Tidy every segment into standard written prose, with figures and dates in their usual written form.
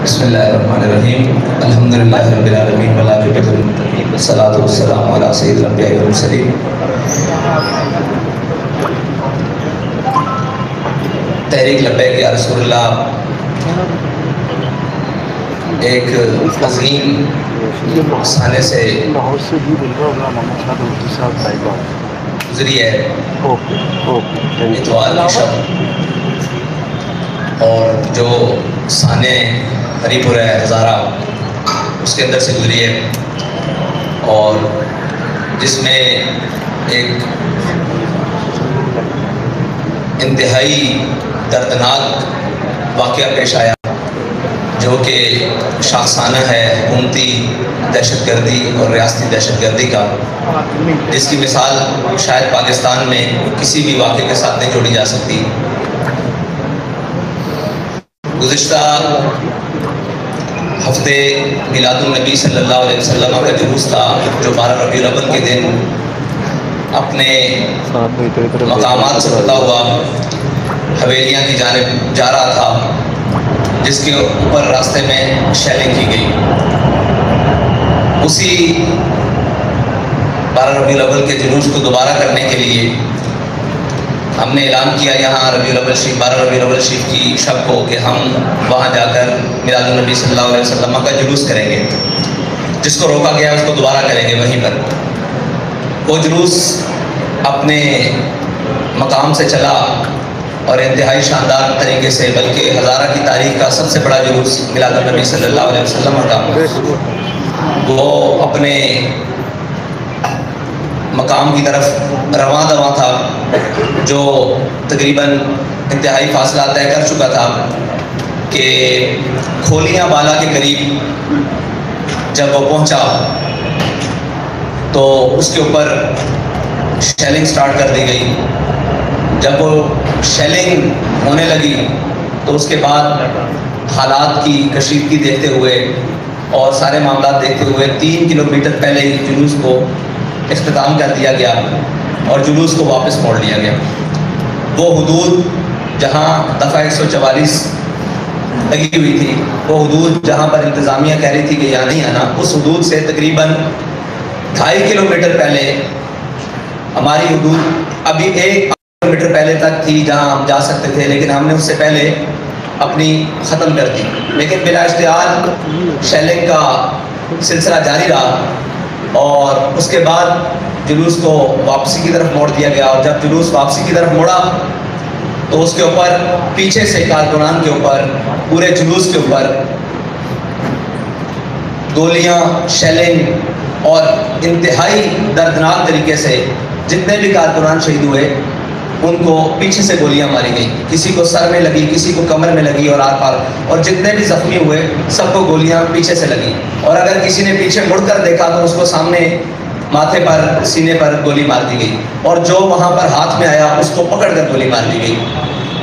بسم اللہ الرحمن الرحیم الحمدللہ رب العالمین والعاقبۃ للمتقین والصلاۃ والسلام علی سید الانبیاء والمرسلین۔ تحریک لبیک یا رسول اللہ ایک عظیم افسانے سے گزری ہے اتوار کی شب، اور جو سانے ہری پور ہے ہزارہ اس کے اندر سے گزری ہے، اور جس میں ایک انتہائی دردناک واقعہ پیش آیا جو کہ شاخسانہ ہے حکومتی دہشت گردی اور ریاستی دہشت گردی کا، جس کی مثال شاید پاکستان میں کسی بھی واقعے کے ساتھ نہیں جوڑی جا سکتی۔ گزشتہ ہفتے میلاد النبی صلی اللہ علیہ وسلم کا جلوس تھا جو 12 ربیع الاول کے دن اپنے مقامات سے ہوتا ہوا حویلیاں کی جانب جا رہا تھا، جس کے اوپر راستے میں شیلنگ کی گئی۔ اسی 12 ربیع الاول کے جلوس کو دوبارہ کرنے کے لیے ہم نے اعلان کیا یہاں 12 ربیع الاول شریف کی شب کو کہ ہم وہاں جا کر میلاد النبی صلی اللہ علیہ وسلم کا جلوس کریں گے، جس کو روکا گیا اس کو دوبارہ کریں گے وہیں پر۔ وہ جلوس اپنے مقام سے چلا اور انتہائی شاندار طریقے سے، بلکہ ہزارہ کی تاریخ کا سب سے بڑا جلوس میلاد النبی صلی اللہ علیہ وسلم کا، وہ اپنے مقام کی طرف رواں دواں تھا، جو تقریباً انتہائی فاصلہ طے کر چکا تھا کہ کھولیاں بالا کے قریب جب وہ پہنچا تو اس کے اوپر شیلنگ سٹارٹ کر دی گئی۔ جب وہ شیلنگ ہونے لگی تو اس کے بعد حالات کی کشیدگی دیکھتے ہوئے اور سارے معاملات دیکھتے ہوئے 3 کلومیٹر پہلے ہی جلوس کو اختتام کر دیا گیا اور جلوس کو واپس موڑ لیا گیا۔ وہ حدود جہاں دفعہ 144 لگی ہوئی تھی، وہ حدود جہاں پر انتظامیہ کہہ رہی تھی کہ یہاں نہیں آنا، اس حدود سے تقریباً 2.5 کلومیٹر پہلے ہماری حدود ابھی 1 کلومیٹر پہلے تک تھی جہاں ہم جا سکتے تھے، لیکن ہم نے اس سے پہلے اپنی ختم کر دی۔ لیکن بلا اشتعال شیلنگ کا سلسلہ جاری رہا اور اس کے بعد جلوس کو واپسی کی طرف موڑ دیا گیا، اور جب جلوس واپسی کی طرف موڑا تو اس کے اوپر پیچھے سے کارکنان کے اوپر، پورے جلوس کے اوپر گولیاں، شیلنگ اور انتہائی دردناک طریقے سے جتنے بھی کارکنان شہید ہوئے ان کو پیچھے سے گولیاں ماری گئی، کسی کو سر میں لگی، کسی کو کمر میں لگی اور آر پار، اور جتنے بھی زخمی ہوئے سب کو گولیاں پیچھے سے لگی، اور اگر کسی نے پیچھے مڑ کر دیکھا تو اس کو سامنے ماتھے پر، سینے پر گولی مار دی گئی، اور جو وہاں پر ہاتھ میں آیا اس کو پکڑ کر گولی مار دی گئی۔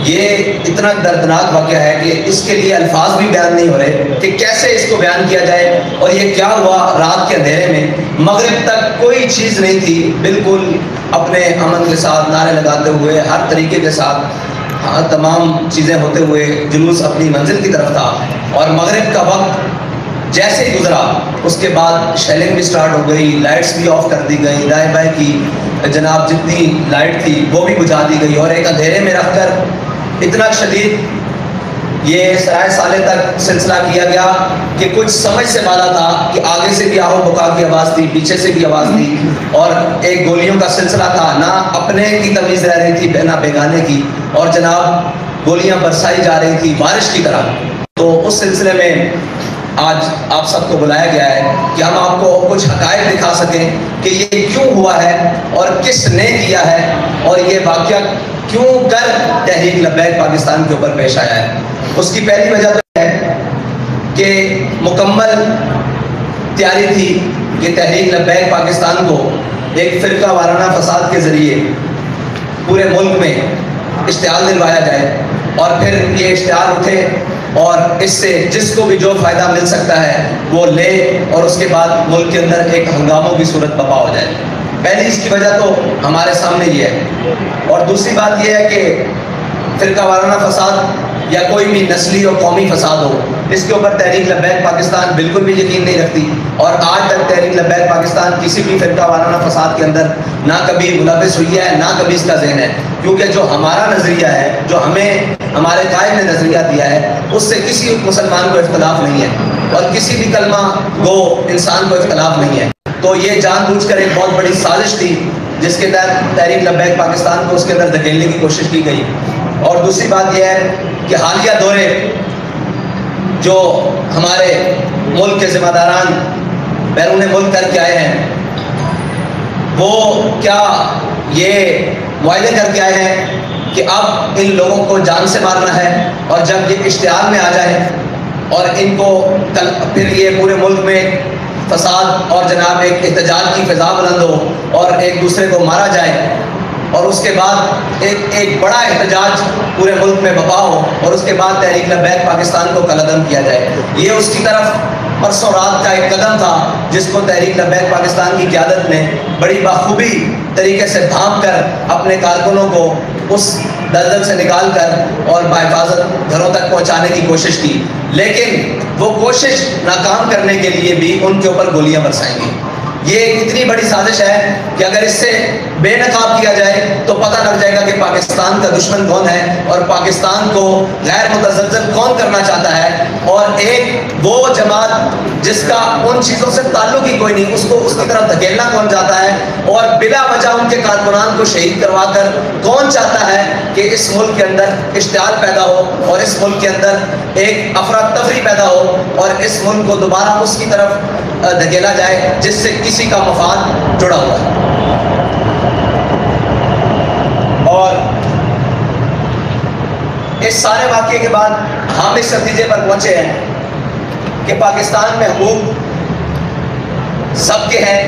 یہ اتنا دردناک واقعہ ہے کہ اس کے لیے الفاظ بھی بیان نہیں ہو رہے کہ کیسے اس کو بیان کیا جائے، اور یہ کیا ہوا رات کے اندھیرے میں، مغرب تک کوئی چیز نہیں تھی، بالکل اپنے امن کے ساتھ نعرے لگاتے ہوئے ہر طریقے کے ساتھ تمام چیزیں ہوتے ہوئے جلوس اپنی منزل کی طرف تھا، اور مغرب کا وقت جیسے ہی گزرا اس کے بعد شیلنگ بھی سٹارٹ ہو گئی، لائٹس بھی آف کر دی گئی، دائیں بائیں کی جناب جتنی لائٹ تھی وہ بھی بجھا دی گئی، اور ایک اندھیرے میں رکھ کر اتنا شدید یہ سرائے سالے تک سلسلہ کیا گیا کہ کچھ سمجھ سے بالا تھا کہ آگے سے بھی آہو بکا کی آواز تھی، پیچھے سے بھی آواز تھی، اور ایک گولیوں کا سلسلہ تھا، نہ اپنے کی تمیز رہ رہی تھی نہ بیگانے کی، اور جناب گولیاں برسائی جا رہی تھی بارش کی طرح۔ تو اس سلسلے میں آج آپ سب کو بلایا گیا ہے کہ ہم آپ کو کچھ حقائق دکھا سکیں کہ یہ کیوں ہوا ہے اور کس نے کیا ہے، اور یہ واقعہ کیوں کر تحریک لبیک پاکستان کے اوپر پیش آیا ہے۔ اس کی پہلی وجہ تو ہے کہ مکمل تیاری تھی کہ تحریک لبیک پاکستان کو ایک فرقہ وارانہ فساد کے ذریعے پورے ملک میں اشتعال دلوایا جائے، اور پھر یہ اشتعال اٹھے اور اس سے جس کو بھی جو فائدہ مل سکتا ہے وہ لے، اور اس کے بعد ملک کے اندر ایک ہنگاموں کی صورت برپا ہو جائے۔ پہلی اس کی وجہ تو ہمارے سامنے یہ ہے، اور دوسری بات یہ ہے کہ فرقہ وارانہ فساد یا کوئی بھی نسلی اور قومی فساد ہو، اس کے اوپر تحریک لبیک پاکستان بالکل بھی یقین نہیں رکھتی، اور آج تک تحریک لبیک پاکستان کسی بھی فرقہ وارانہ فساد کے اندر نہ کبھی ملوث ہوئی ہے، نہ کبھی اس کا ذہن ہے، کیونکہ جو ہمارا نظریہ ہے، جو ہمیں ہمارے قائد نے نظریہ دیا ہے، اس سے کسی مسلمان کو اختلاف نہیں ہے، اور کسی بھی کلمہ گو انسان کو اختلاف نہیں ہے۔ تو یہ جان بوجھ کر ایک بہت بڑی سازش تھی جس کے تحت تحریک لبیک پاکستان کو اس کے اندر دھکیلنے کی کوشش کی گئی۔ اور دوسری بات یہ ہے کہ حالیہ دورے جو ہمارے ملک کے ذمہ داران بیرون ملک کر کے آئے ہیں، وہ کیا یہ معاہدے کر کے آئے ہیں کہ اب ان لوگوں کو جان سے مارنا ہے، اور جب یہ اشتعال میں آ جائے اور ان کو پھر یہ پورے ملک میں فساد اور جناب ایک احتجاج کی فضا بلند ہو اور ایک دوسرے کو مارا جائے، اور اس کے بعد ایک بڑا احتجاج پورے ملک میں بپا ہو، اور اس کے بعد تحریک لبیک پاکستان کو کالعدم کیا جائے۔ یہ اس کی طرف پرسوں رات کا ایک قدم تھا جس کو تحریک لبیک پاکستان کی قیادت نے بڑی بخوبی طریقے سے بھانپ کر اپنے کارکنوں کو اس دلدل سے نکال کر اور بحفاظت گھروں تک پہنچانے کی کوشش کی، لیکن وہ کوشش ناکام کرنے کے لیے بھی ان کے اوپر گولیاں برسائیں گی۔ یہ اتنی بڑی سازش ہے کہ اگر اس سے بے نقاب کیا جائے تو پتہ لگ جائے گا کہ پاکستان کا دشمن کون ہے، اور پاکستان کو غیر متزلزل کون کرنا چاہتا ہے، اور ایک وہ جماعت جس کا ان چیزوں سے تعلق ہی کوئی نہیں، اس کو اس کی طرف دھکیلنا کون چاہتا ہے، اور بلا وجہ ان کے کارکنان کو شہید کروا کر کون چاہتا ہے کہ اس ملک کے اندر اشتعال پیدا ہو، اور اس ملک کے اندر ایک افراتفری پیدا ہو، اور اس ملک کو دوبارہ اس کی طرف دھکیلا جائے جس سے کسی کا مفاد جڑا ہوا ہے۔ اور اس سارے واقعے کے بعد ہم اس نتیجے پر پہنچے ہیں کہ پاکستان میں حقوق سب کے ہیں،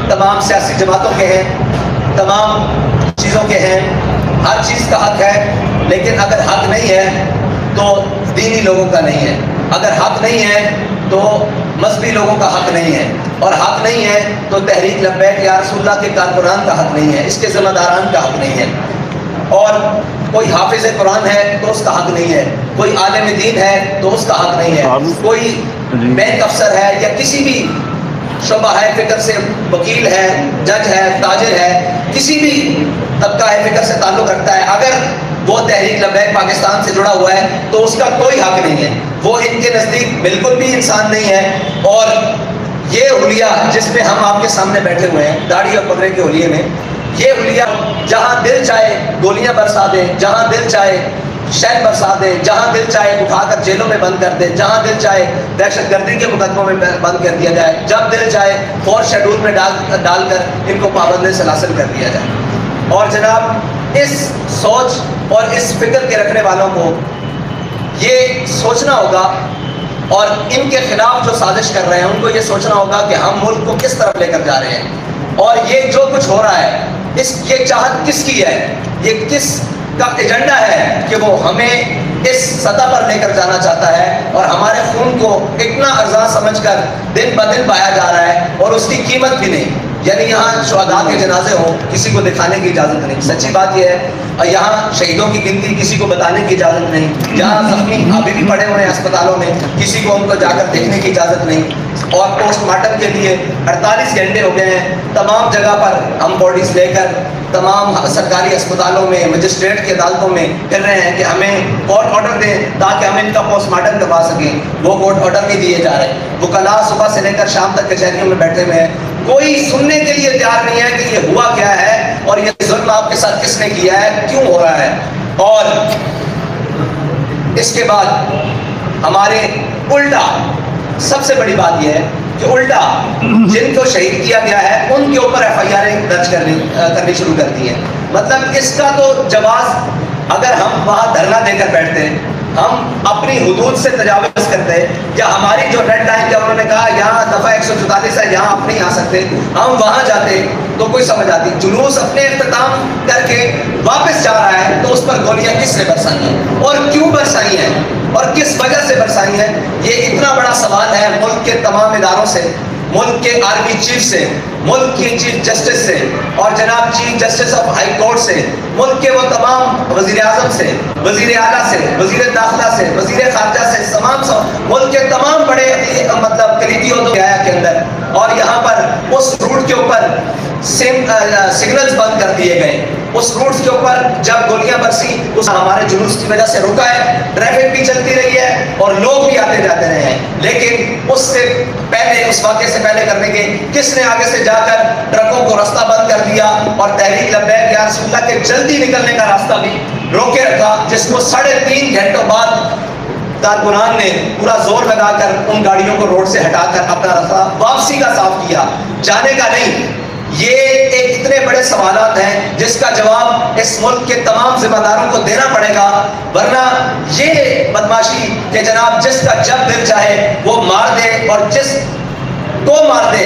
تمام سیاسی جماعتوں کے ہیں، تمام چیزوں کے ہیں، ہر چیز کا حق ہے، لیکن اگر حق نہیں ہے تو دینی لوگوں کا نہیں ہے، اگر حق نہیں ہے تو مذہبی لوگوں کا حق نہیں ہے، اور حق نہیں ہے تو تحریک لبیک یا رسول اللہ کے کارکنان کا حق نہیں ہے، اس کے ذمہ داران کا حق نہیں ہے، اور کوئی حافظ قرآن ہے تو اس کا حق نہیں ہے، کوئی عالم دین ہے تو اس کا حق نہیں ہے، کوئی بینک افسر ہے یا کسی بھی شعبہ ہے فکر سے وکیل ہے، جج ہے، تاجر ہے، کسی بھی طبقہ ہے فکر سے تعلق رکھتا ہے، اگر وہ تحریک لبیک پاکستان سے جڑا ہوا ہے تو اس کا کوئی حق نہیں ہے، وہ ان کے نزدیک بالکل بھی انسان نہیں ہے۔ اور یہ حلیہ جس میں ہم آپ کے سامنے بیٹھے ہوئے ہیں، داڑھی اور پگڑے کے حلیے میں، یہ حلیہ جہاں دل چاہے گولیاں برسا دے، جہاں دل چاہے شہد برسا دے، جہاں دل چاہے اٹھا کر جیلوں میں بند کر دے، جہاں دل چاہے دہشت گردی کے مقدموں میں بند کر دیا جائے، جب دل چاہے فورس شیڈول میں ڈال کر ان کو پابند سلاسل کر دیا جائے۔ اور جناب اس سوچ اور اس فکر کے رکھنے والوں کو یہ سوچنا ہوگا، اور ان کے خلاف جو سازش کر رہے ہیں ان کو یہ سوچنا ہوگا کہ ہم ملک کو کس طرف لے کر جا رہے ہیں، اور یہ جو کچھ ہو رہا ہے یہ چاہت کس کی ہے، یہ کس کا ایجنڈا ہے کہ وہ ہمیں اس سطح پر لے کر جانا چاہتا ہے، اور ہمارے خون کو اتنا ارزاں سمجھ کر دن بدن پایا جا رہا ہے، اور اس کی قیمت بھی نہیں، یعنی یہاں شہداء کے جنازے ہوں کسی کو دکھانے کی اجازت نہیں، سچی بات یہ ہے، اور یہاں شہیدوں کی گنتی کسی کو بتانے کی اجازت نہیں، جہاں زخمی ابھی بھی پڑے ہوئے ہیں اسپتالوں میں کسی کو ان کو جا کر دیکھنے کی اجازت نہیں، اور پوسٹ مارٹم کے لیے 48 گھنٹے ہو گئے ہیں، تمام جگہ پر ہم باڈیز لے کر تمام سرکاری اسپتالوں میں مجسٹریٹ کی عدالتوں میں پھر رہے ہیں کہ ہمیں کورٹ آرڈر دیں تاکہ ہم ان کا پوسٹ مارٹم کروا سکیں، وہ کورٹ آرڈر نہیں دیے جا رہے، وکلاء صبح سے لے کر شام تک کچہریوں میں بیٹھے ہوئے ہیں، کوئی سننے کے لیے تیار نہیں ہے کہ یہ ہوا کیا ہے، اور یہ ظلم آپ کے ساتھ کس نے کیا ہے، کیوں ہو رہا ہے۔ اور اس کے بعد ہمارے الٹا سب سے بڑی بات یہ ہے کہ الٹا جن کو شہید کیا گیا ہے ان کے اوپر FIR درج کرنی شروع کر دی ہے۔ مطلب اس کا تو جواز اگر ہم وہاں دھرنا دے کر بیٹھتے ہیں، ہم اپنی حدود سے تجاوز کرتے ہیں، یا ہماری جو ریڈ لائن جب انہوں نے کہا یہاں دفعہ 144 ہے یہاں آپ نہیں آ سکتے، ہم وہاں جاتے تو کوئی سمجھ آتی، جلوس اپنے اختتام کر کے واپس جا رہا ہے تو اس پر گولیاں کس نے برسائی ہیں اور کیوں برسائی ہیں اور کس وجہ سے برسائی ہیں، یہ اتنا بڑا سوال ہے ملک کے تمام اداروں سے ملک کے آرمی چیف سے، ملک کی چیف جسٹس سے اور جناب chief justice of high court سے، ملک کے وہ تمام وزیر اعظم سے، وزیر اعلیٰ سے، وزیر داخلہ سے، وزیر خارجہ سے، ملک کے تمام بڑے مطلب کلیدی عہدوں کے آیا کے اندر، اور یہاں پر اس روٹ کے اوپر سگنلز بند کر دیے گئے. اس روٹ کے اوپر جب گولیاں برسی اس ہمارے جلوس کی وجہ سے رکا ہے، ٹریفک بھی چلتی رہی ہے اور لوگ بھی آتے جاتے رہے ہیں. لیکن اس سے پہلے، اس واقعے سے پہلے کرنے کے کس نے آگے سے جا کر ٹرکوں کو راستہ بند کر دیا اور تحریک لبیک یا رسول اللہ کے جلدی نکلنے کا راستہ بھی روکے رکھا، جس کو 3.5 گھنٹوں بعد کارکنان نے پورا زور لگا کر ان گاڑیوں کو روڈ سے ہٹا کر اپنا راستہ واپسی کا صاف کیا، جانے کا نہیں. یہ ایک اتنے بڑے سوالات ہیں جس کا جواب اس ملک کے تمام ذمہ داروں کو دینا پڑے گا، ورنہ یہ بدماشی کہ جناب جس کا جب دل چاہے وہ مار دے اور جس کو مار دے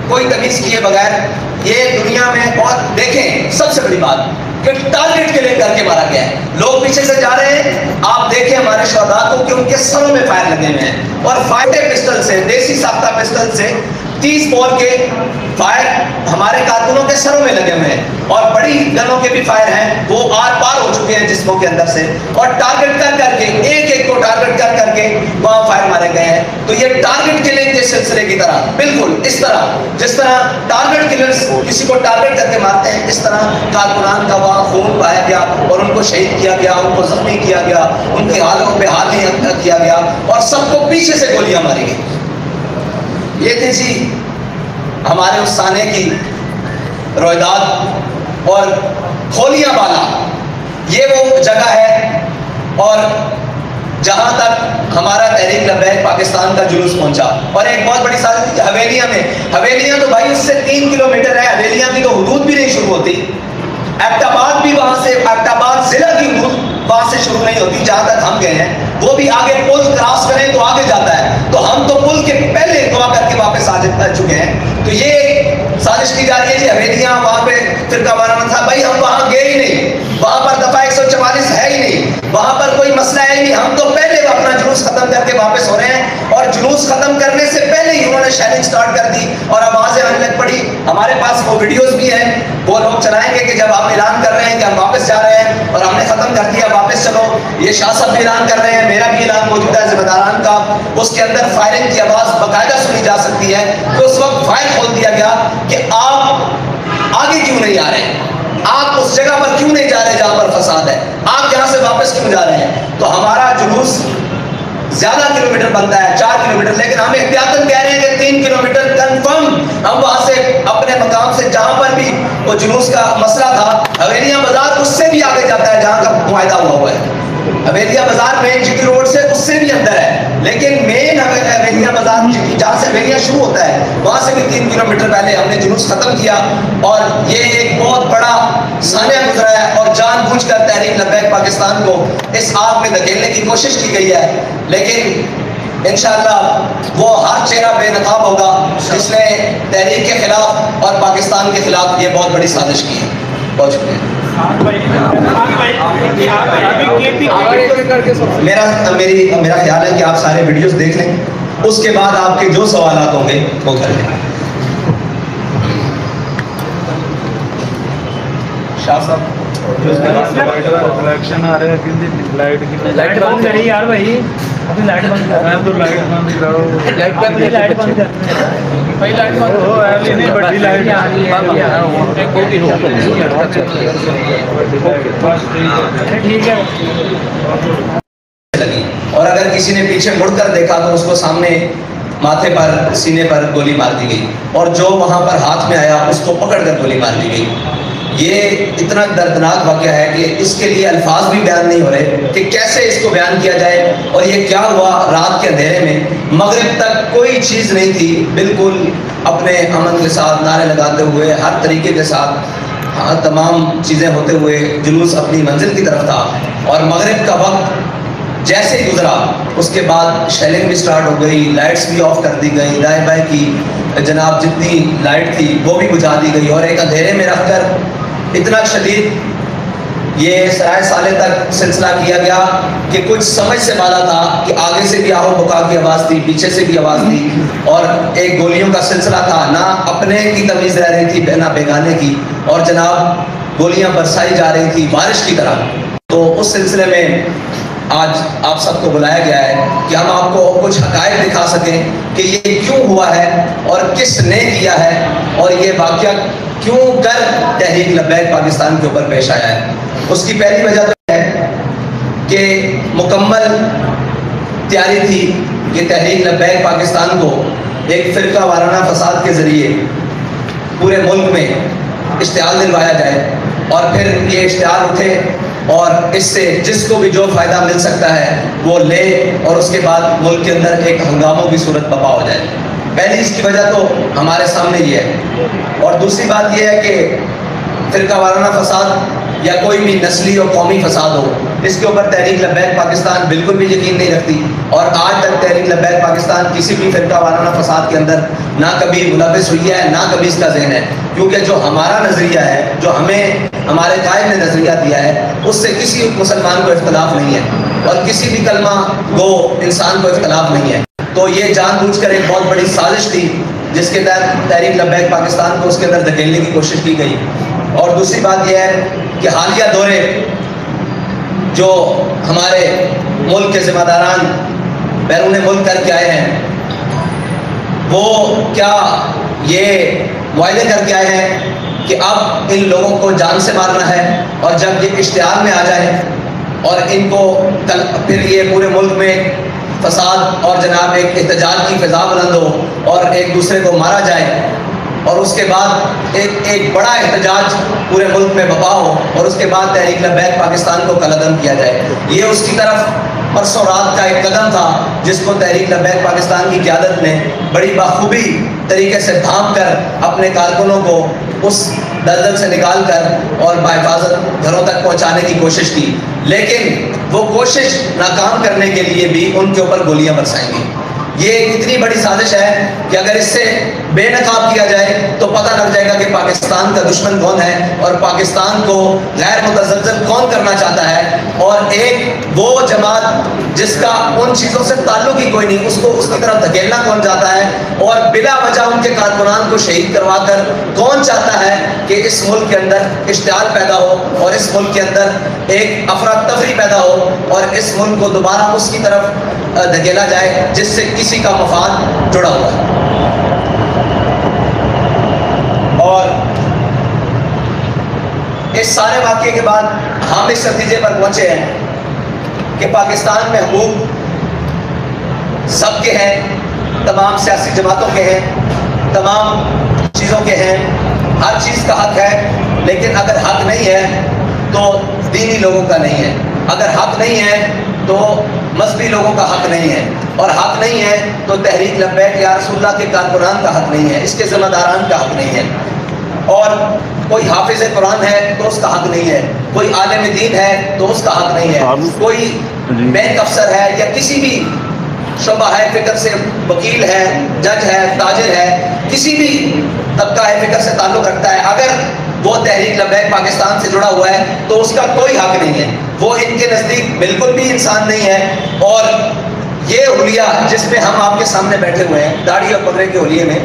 کوئی تمیز کیے بغیر، یہ دنیا میں. اور دیکھیں سب سے بڑی بات کہ ٹارگٹ کے لیے کر کے مارا گیا ہے. لوگ پیچھے سے جا رہے ہیں، آپ دیکھیں ہمارے شہداء کو کہ ان کے سروں میں فائر لگے ہوئے ہیں، اور فائر پسٹل سے، دیسی ساختہ پسٹل سے 30 بور کے فائر ہمارے کارکنوں کے سروں میں لگے ہوئے ہیں، اور بڑی گنوں کے بھی فائر ہیں، وہ آر پار ہو چکے ہیں جسموں کے اندر سے، اور ٹارگٹ کر کے ایک ایک کو ٹارگٹ کر کے وہاں فائر مارے گئے ہیں. تو یہ ٹارگٹ کلنگ کے سلسلے کی طرح، بالکل اس طرح جس طرح ٹارگٹ کلرز کسی کو ٹارگٹ کر کے مارتے ہیں، اس طرح کارکنان کا وہاں خون پایا گیا اور ان کو شہید کیا گیا، ان کو زخمی کیا گیا، ان کی حالوں پہ حال نہیں کیا گیا، اور سب کو پیچھے سے گولیاں ماری گئی. یہ تھی جی ہمارے اس سانے کی رویداد. اور کھولیاں بالا یہ وہ جگہ ہے اور جہاں تک ہمارا تحریک لبیک پاکستان کا جلوس پہنچا. اور ایک بہت بڑی سازش حویلیاں میں، حویلیاں تو بھائی اس سے 3 کلومیٹر ہے، حویلیاں کی تو حدود بھی نہیں شروع ہوتی. ایبٹ آباد بھی وہاں سے، ایبٹ آباد ضلع کی حدود وہاں سے شروع نہیں ہوتی جہاں تک ہم گئے ہیں. وہ بھی آگے پل کراس کریں تو آگے جاتا ہے، تو ہم تو پل کے پہلے دعا کر کے واپس آ چکے ہیں. تو یہ سازش کی جا رہی ہے جی حویلیاں وہاں پہ فرقہ وارانہ تھا. بھائی ہم وہاں گئے ہی نہیں، وہاں پر دفعہ 144 ہے ہی نہیں، وہاں پر کوئی مسئلہ ہے ہی نہیں. ہم تو پہلے اپنا جلوس ختم کر کے واپس ہو رہے ہیں، اور جلوس ختم کرنے سے پہلے ہی انہوں نے شیلنگ سٹارٹ کر دی اور آوازیں آنے لگ پڑی. ہمارے پاس وہ ویڈیوز بھی ہیں، وہ لوگ چلائیں گے کہ جب آپ اعلان کر رہے ہیں کہ ہم واپس جا رہے ہیں اور ہم نے ختم کر دیا واپس چلو. یہ شاہ صاحب بھی اعلان کر رہے ہیں، میرا بھی اعلان موجود ہے ذمہ داران کا، اس کے اندر فائرنگ کی آواز باقاعدہ سنی جا سکتی ہے. تو اس وقت فائر کھول دیا گیا کہ آپ آگے کیوں نہیں آ رہے، آپ اس جگہ پر کیوں نہیں جا رہے جہاں پر فساد ہے، آپ یہاں سے واپس کیوں جا رہے ہیں. تو ہمارا جلوس زیادہ کلومیٹر بنتا ہے، 4 کلومیٹر، لیکن ہم احتیاطاً کہہ رہے ہیں کہ 3 کلومیٹر کنفرم ہم وہاں سے اپنے مقام سے جہاں پر بھی وہ جلوس کا مسئلہ تھا. حویلیاں بازار اس سے بھی آگے جاتا ہے جہاں کا معاہدہ ہوا ہے. حویلیاں بازار مین جی ٹی روڈ سے اس سے بھی اندر ہے، لیکن مین حویلیاں بازار جہاں سے حویلیاں شروع ہوتا ہے وہاں سے بھی 3 کلومیٹر پہلے ہم نے جلوس ختم کیا. اور یہ ایک بہت بڑا سانحہ گزرا ہے، اور جان بوجھ کر تحریک لبیک پاکستان کو اس آگ میں دھکیلنے کی کوشش کی گئی ہے. لیکن انشاءاللہ وہ ہر چہرہ بے نقاب ہوگا جس نے تحریک کے خلاف اور پاکستان کے خلاف یہ بہت بڑی سازش کی ہے. بہت شکریہ. میرا خیال ہے کہ آپ سارے ویڈیوز دیکھ لیں، اس کے بعد آپ کے جو سوالات ہوں گے وہ کر لیں. شاہ صاحب الیکشن آ رہے ہیں، لائٹ بند کری یار بھائی، ابھی لائٹ بند کر رہے ہیں، تو لائٹ بند کرو، لائٹ بند کرتے ہیں بھائی، لائٹ بند ہو ایسی نہیں، بڑی لائٹ ٹھیک ہے. اور اگر کسی نے پیچھے مڑ کر دیکھا تو اس کو سامنے ماتھے پر، سینے پر گولی مار دی گئی، اور جو وہاں پر ہاتھ میں آیا اس کو پکڑ کر گولی مار دی گئی. یہ اتنا دردناک واقعہ ہے کہ اس کے لیے الفاظ بھی بیان نہیں ہو رہے کہ کیسے اس کو بیان کیا جائے. اور یہ کیا ہوا رات کے اندھیرے میں، مغرب تک کوئی چیز نہیں تھی، بالکل اپنے امن کے ساتھ نعرے لگاتے ہوئے ہر طریقے کے ساتھ تمام چیزیں ہوتے ہوئے جلوس اپنی منزل کی طرف تھا. اور مغرب کا وقت جیسے ہی گزرا اس کے بعد شیلنگ بھی سٹارٹ ہو گئی، لائٹس بھی آف کر دی گئی، دائیں بائیں کی جناب جتنی لائٹ تھی وہ بھی بجھا دی گئی، اور ایک اندھیرے میں رکھ کر اتنا شدید یہ سرائے سالے تک سلسلہ کیا گیا کہ کچھ سمجھ سے بالا تھا کہ آگے سے بھی آہو بکا کی آواز تھی، پیچھے سے بھی آواز تھی، اور ایک گولیوں کا سلسلہ تھا، نہ اپنے کی تمیز رہ رہی تھی نہ بیگانے کی، اور جناب گولیاں برسائی جا رہی تھی بارش کی طرح۔ تو اس سلسلے میں آج آپ سب کو بلایا گیا ہے کہ ہم آپ کو کچھ حقائق دکھا سکیں کہ یہ کیوں ہوا ہے اور کس نے کیا ہے، اور یہ واقعہ کیوں کر تحریک لبیک پاکستان کے اوپر پیش آیا ہے۔ اس کی پہلی وجہ تو ہے کہ مکمل تیاری تھی کہ تحریک لبیک پاکستان کو ایک فرقہ وارانہ فساد کے ذریعے پورے ملک میں اشتعال دلوایا جائے، اور پھر یہ اشتعال اٹھے اور اس سے جس کو بھی جو فائدہ مل سکتا ہے وہ لے، اور اس کے بعد ملک کے اندر ایک ہنگاموں کی صورت برپا ہو جائے۔ پہلی اس کی وجہ تو ہمارے سامنے یہ ہے، اور دوسری بات یہ ہے کہ فرقہ وارانہ فساد یا کوئی بھی نسلی اور قومی فساد ہو، اس کے اوپر تحریک لبیک پاکستان بالکل بھی یقین نہیں رکھتی، اور آج تک تحریک لبیک پاکستان کسی بھی فرقہ وارانہ فساد کے اندر نہ کبھی ملوث ہوئی ہے، نہ کبھی اس کا ذہن ہے، کیونکہ جو ہمارا نظریہ ہے، جو ہمیں ہمارے قائد نے نظریہ دیا ہے، اس سے کسی مسلمان کو اختلاف نہیں ہے، اور کسی بھی کلمہ گو انسان کو اختلاف نہیں ہے۔ تو یہ جان بوجھ کر ایک بہت بڑی سازش تھی جس کے تحت تحریک لبیک پاکستان کو اس کے اندر دھکیلنے کی کوشش کی گئی۔ اور دوسری بات یہ ہے کہ حالیہ دورے جو ہمارے ملک کے ذمہ داران بیرون ملک کر کے آئے ہیں، وہ کیا یہ معاہدے کر کے آئے ہیں کہ اب ان لوگوں کو جان سے مارنا ہے، اور جب یہ اشتعال میں آ جائیں اور ان کو پھر یہ پورے ملک میں فساد اور جناب ایک احتجاج کی فضا بلند ہو اور ایک دوسرے کو مارا جائے، اور اس کے بعد ایک بڑا احتجاج پورے ملک میں برپا ہو، اور اس کے بعد تحریک لبیک پاکستان کو قلعدم کیا جائے۔ یہ اس کی طرف پرسوں رات کا ایک قدم تھا جس کو تحریک لبیک پاکستان کی قیادت نے بڑی بخوبی طریقے سے تھام کر اپنے کارکنوں کو اس دلدل سے نکال کر اور بحفاظت گھروں تک پہنچانے کی کوشش کی، لیکن وہ کوشش ناکام کرنے کے لیے بھی ان کے اوپر گولیاں برسائیں گی۔ یہ اتنی بڑی سازش ہے کہ اگر اس سے بے نقاب کیا جائے تو پتہ لگ جائے گا کہ پاکستان کا دشمن کون ہے، اور پاکستان کو غیر متزلزل کون کرنا چاہتا ہے، اور ایک وہ جماعت جس کا ان چیزوں سے تعلق ہی کوئی نہیں، اس کو اس کی طرف دھکیلنا کون چاہتا ہے، اور بلا وجہ ان کے کارکنان کو شہید کروا کر کون چاہتا ہے کہ اس ملک کے اندر اشتعال پیدا ہو، اور اس ملک کے اندر ایک افراتفری پیدا ہو، اور اس ملک کو دوبارہ اس کی طرف دھکیلا جائے جس سے کسی کا مفاد جڑا ہوا ہے۔ اور اس سارے واقعے کے بعد ہم اس نتیجے پر پہنچے ہیں کہ پاکستان میں حقوق سب کے ہیں، تمام سیاسی جماعتوں کے ہیں، تمام چیزوں کے ہیں، ہر چیز کا حق ہے، لیکن اگر حق نہیں ہے تو دینی لوگوں کا نہیں ہے، اگر حق نہیں ہے تو مذہبی لوگوں کا حق نہیں ہے، اور حق نہیں ہے تو تحریک لبیک یا رسول اللہ کے کارکنان کا حق نہیں ہے، اس کے ذمہ داران کا حق نہیں ہے، اور کوئی حافظ قرآن ہے تو اس کا حق نہیں ہے، کوئی عالم دین ہے تو اس کا حق نہیں ہے، کوئی بینک افسر ہے یا کسی بھی شعبہ ہے فکر سے وکیل ہے، جج ہے، تاجر ہے، کسی بھی طبقہ ہے فکر سے تعلق رکھتا ہے، اگر وہ تحریک لبیک پاکستان سے جڑا ہوا ہے تو اس کا کوئی حق نہیں ہے، وہ ان کے نزدیک بالکل بھی انسان نہیں ہے۔ اور یہ حلیہ جس میں ہم آپ کے سامنے بیٹھے ہوئے ہیں، داڑھی اور پگڑے کے حلیے میں،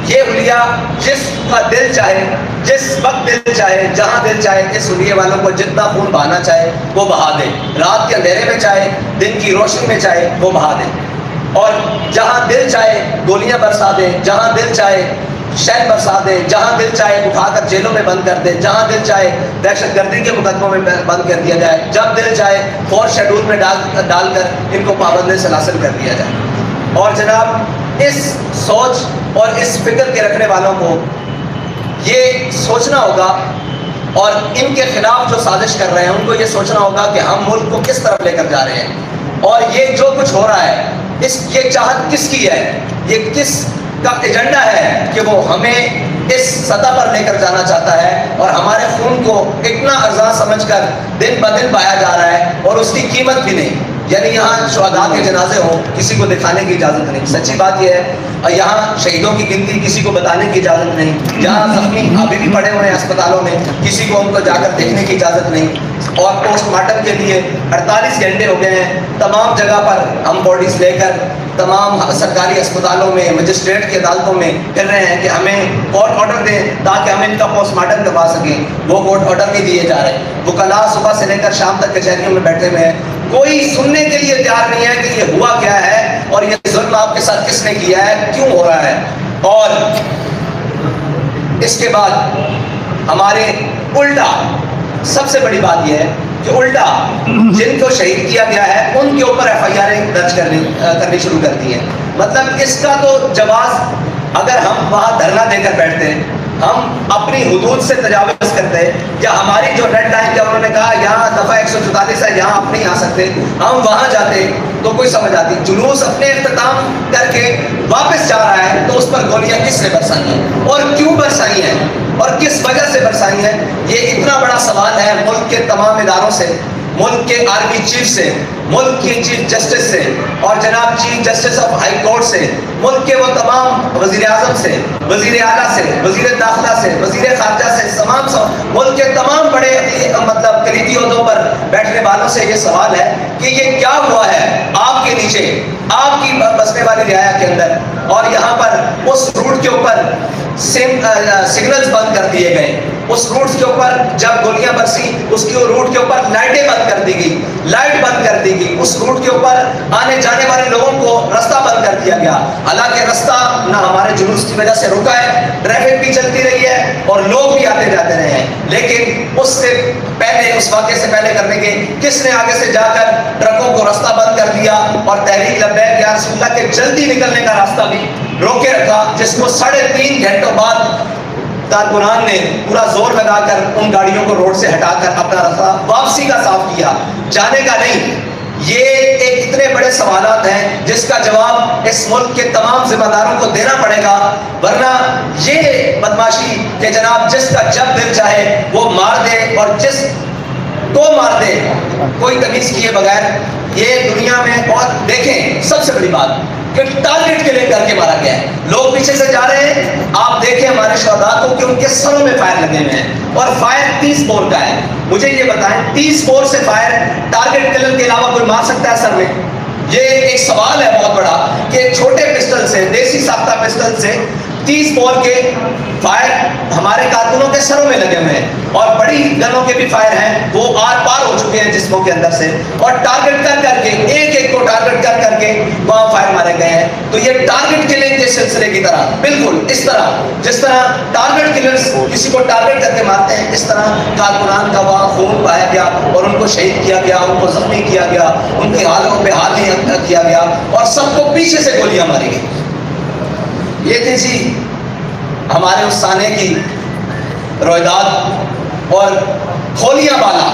یہ حلیہ جس کا دل چاہے، جس وقت دل چاہے، جہاں دل چاہے، اس حلیے والوں کو جتنا خون بہانا چاہے وہ بہا دے، رات کے اندھیرے میں چاہے، دن کی روشنی میں چاہے وہ بہا دے، اور جہاں دل چاہے گولیاں برسا دے، جہاں دل چاہے شہد برسا دے، جہاں دل چاہے اٹھا کر جیلوں میں بند کر دے، جہاں دل چاہے دہشت گردی کے مقدموں میں بند کر دیا جائے، جب دل چاہے فورس شیڈول میں ڈال کر ان کو پابند سلاسل کر دیا جائے۔ اور جناب اس سوچ اور اس فکر کے رکھنے والوں کو یہ سوچنا ہوگا، اور ان کے خلاف جو سازش کر رہے ہیں ان کو یہ سوچنا ہوگا کہ ہم ملک کو کس طرف لے کر جا رہے ہیں، اور یہ جو کچھ ہو رہا ہے یہ چاہت کس کی ہے، یہ کس کا ایجنڈا ہے کہ وہ ہمیں اس سطح پر لے کر جانا چاہتا ہے، اور ہمارے خون کو اتنا ارزاں سمجھ کر دن بدن پایا جا رہا ہے، اور اس کی قیمت بھی نہیں۔ یعنی یہاں شہداء کے جنازے ہوں کسی کو دکھانے کی اجازت نہیں. سچی بات یہ ہے. اور یہاں شہیدوں کی گنتی کسی کو بتانے کی اجازت نہیں. جہاں زخمی ابھی بھی پڑے ہوئے ہیں اسپتالوں میں, کسی کو ان کو جا کر دیکھنے کی اجازت نہیں. اور پوسٹ مارٹم کے لیے 48 گھنٹے ہو گئے ہیں. تمام جگہ پر ہم باڈیز لے کر تمام سرکاری اسپتالوں میں, مجسٹریٹ کی عدالتوں میں پھر رہے ہیں کہ ہمیں کورٹ آرڈر دیں تاکہ ہم ان کا پوسٹ مارٹم کروا سکیں. وہ کورٹ آرڈر نہیں دیے جا رہے. وکلاء صبح سے لے کر شام تک کچہریوں میں بیٹھے ہوئے ہیں. کوئی سننے کے لیے تیار نہیں ہے کہ یہ ہوا کیا ہے اور یہ ظلم آپ کے ساتھ کس نے کیا ہے, کیوں ہو رہا ہے. اور اس کے بعد ہمارے الٹا سب سے بڑی بات یہ ہے کہ الٹا جن کو شہید کیا گیا ہے ان کے اوپر FIR درج کرنی شروع کر دی ہے. مطلب اس کا تو جواز اگر ہم وہاں دھرنا دے کر بیٹھتے ہیں, ہم اپنی حدود سے تجاوز کرتے, یا ہماری جو ریڈ لائن کیا انہوں نے کہا یہاں دفعہ 144 ہے یہاں آپ نہیں آ سکتے, ہم وہاں جاتے تو کوئی سمجھ آتی. جلوس اپنے اختتام کر کے واپس جا رہا ہے تو اس پر گولیاں کس نے برسائی ہیں اور کیوں برسائی ہیں اور کس وجہ سے برسائی ہیں, یہ اتنا بڑا سوال ہے ملک کے تمام اداروں سے, ملک کے آرمی چیف سے, ملک کے چیف جسٹس سے اور جناب chief justice of high court سے, ملک کے وہ تمام وزیر اعظم سے, وزیر اعلیٰ سے, وزیر داخلہ سے, وزیر خارجہ سے, ملک کے تمام بڑے مطلب کلیدی عہدوں پر بیٹھنے والوں سے یہ سوال ہے کہ یہ کیا ہوا ہے آپ کے نیچے, آپ کی بسنے والی رعایا کے اندر. اور یہاں پر اس روٹ کے اوپر سگنلز بند کر دیے گئے, اس روٹ کے اوپر جب گولیاں برسی اس کی روٹ کے اوپر لائٹیں بند کر دی گئی, لائٹ بند کر دی گئی, اس روٹ کے اوپر آنے جانے والے لوگوں کو رستہ بند کر دیا گیا. حالانکہ رستہ نہ ہمارے جلوس کی وجہ سے رکا ہے, ٹریفک بھی چلتی رہی ہے اور لوگ بھی آتے جاتے رہے ہیں, لیکن اس سے پہلے, اس واقعے سے پہلے کرنے کے کس نے آگے سے جا کر ٹرکوں کو رستہ بند کر دیا اور تحریک لبیک یا رسول اللہ کے جلدی نکلنے کا راستہ بھی روکے رکھا, جس کو 3.5 گھنٹوں بعد کارکنان نے پورا زور لگا کر ان گاڑیوں کو روڈ سے ہٹا کر اپنا راستہ واپسی کا صاف کیا, جانے کا نہیں. یہ ایک اتنے بڑے سوالات ہیں جس کا جواب اس ملک کے تمام ذمہ داروں کو دینا پڑے گا, ورنہ یہ بدماشی کہ جناب جس کا جب دل چاہے وہ مار دے اور جس کو مار دے کوئی تمیز کیے بغیر, یہ دنیا میں. اور دیکھیں سب سے بڑی بات کہ ٹارگٹ کے لیے کر کے مارا گیا ہے. لوگ پیچھے سے جا رہے ہیں, آپ دیکھیں ہمارے شہداء کو کہ ان کے سروں میں فائر لگے ہوئے ہیں اور فائر 30 بور کا ہے. مجھے یہ بتائیں 30 بور سے فائر ٹارگٹ کلر کے علاوہ کوئی مار سکتا ہے سر میں؟ یہ ایک سوال ہے بہت بڑا کہ چھوٹے پسٹل سے, دیسی ساختہ پسٹل سے 30 بور کے فائر ہمارے کارکنوں کے سروں میں لگے ہوئے ہیں, اور بڑی گنوں کے بھی فائر ہیں وہ آر پار ہو چکے ہیں جسموں کے اندر سے, اور ٹارگٹ کر کے ایک ایک کو ٹارگٹ کر کے وہاں فائر مارے گئے ہیں. تو یہ ٹارگٹ کلنگ کے سلسلے کی طرح, بالکل اس طرح جس طرح ٹارگٹ کلرز کسی کو ٹارگٹ کر کے مارتے ہیں, اس طرح کارکنان کا وہاں خون پایا گیا اور ان کو شہید کیا گیا, ان کو زخمی کیا گیا, ان کی حالوں پہ حال نہیں کیا گیا اور سب کو پیچھے سے گولیاں ماری گئی. یہ تھی جی ہمارے اس سانے کی رویداد. اور کھولیاں بالا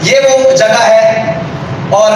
یہ وہ جگہ ہے اور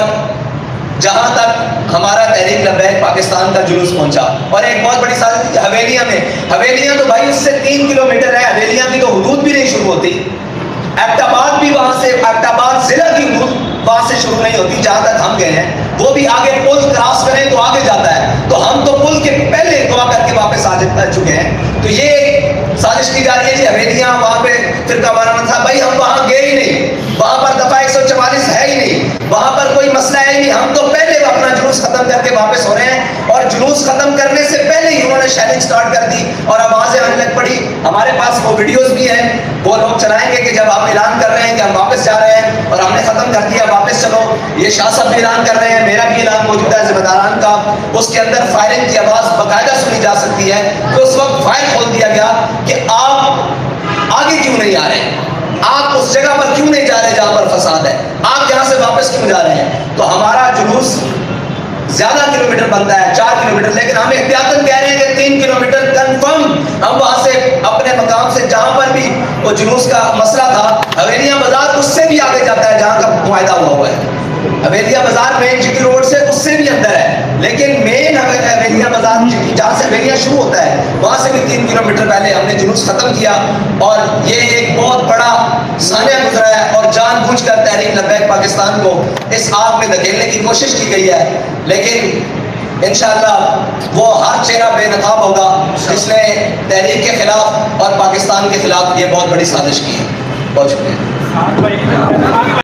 جہاں تک ہمارا تحریک لبیک پاکستان کا جلوس پہنچا. اور ایک بہت بڑی سازش حویلیاں میں, حویلیاں تو بھائی اس سے 3 کلومیٹر ہے, حویلیاں کی تو حدود بھی نہیں شروع ہوتی. ایبٹ آباد بھی وہاں سے, ایبٹ آباد ضلع کی حدود وہاں سے شروع نہیں ہوتی جہاں تک ہم گئے ہیں. وہ بھی آگے پل کراس کریں تو آگے جاتا ہے, تو ہم تو پل کے پہلے دعا کر کے واپس آ چکے ہیں. تو یہ سازش کی جا رہی ہے جی حویلیاں وہاں پہ فرقہ وارانہ تھا. بھائی ہم وہاں گئے ہی نہیں, وہاں پر دفعہ 144 ہے ہی نہیں, وہاں پر کوئی مسئلہ ہے ہی نہیں. ہم تو پہلے اپنا جلوس ختم کر کے واپس ہو رہے ہیں, اور جلوس ختم کرنے سے پہلے ہی انہوں نے شیلنگ سٹارٹ کر دی اور آوازیں آنے لگ پڑی. ہمارے پاس وہ ویڈیوز بھی ہیں, وہ لوگ چلائیں گے کہ جب آپ اعلان کر رہے ہیں کہ ہم واپس جا رہے ہیں اور ہم نے ختم کر دیا واپس چلو. یہ شاہ صاحب بھی اعلان کر رہے ہیں, میرا بھی اعلان موجود ہے ذمہ داران کا, اس کے اندر فائرنگ کی آواز باقاعدہ سنی جا سکتی ہے. تو اس وقت فائر کھول دیا گیا کہ آپ آگے کیوں نہیں آ رہے, آپ اس جگہ پر کیوں نہیں جا رہے جہاں پر فساد ہے, آپ یہاں سے واپس کیوں جا رہے ہیں. تو ہمارا جلوس زیادہ کلومیٹر بنتا ہے 4 کلومیٹر, لیکن ہم احتیاطاً کہہ رہے ہیں کہ 3 کلومیٹر کنفرم ہم وہاں سے اپنے مقام سے جہاں پر بھی وہ جلوس کا مسئلہ تھا, حویلیاں بازار اس سے بھی آگے جاتا ہے جہاں کا معاہدہ ہوا ہے. حویلیہ بازار مین جی ٹی روڈ سے اس سے بھی اندر ہے، لیکن مین حویلیہ بازار جہاں سے حویلیہ شروع ہوتا ہے وہاں سے بھی 3 کلومیٹر پہلے ہم نے جلوس ختم کیا، اور یہ ایک بہت بڑا سانحہ گزرا ہے، اور جان بوجھ کر تحریک لبیک پاکستان کو اس آگ میں دھکیلنے کی کوشش کی گئی ہے، لیکن انشاءاللہ وہ ہر چہرہ بے نقاب ہوگا جس نے تحریک کے خلاف اور پاکستان کے خلاف یہ بہت بڑی سازش کی ہے۔ بہت شکریہ۔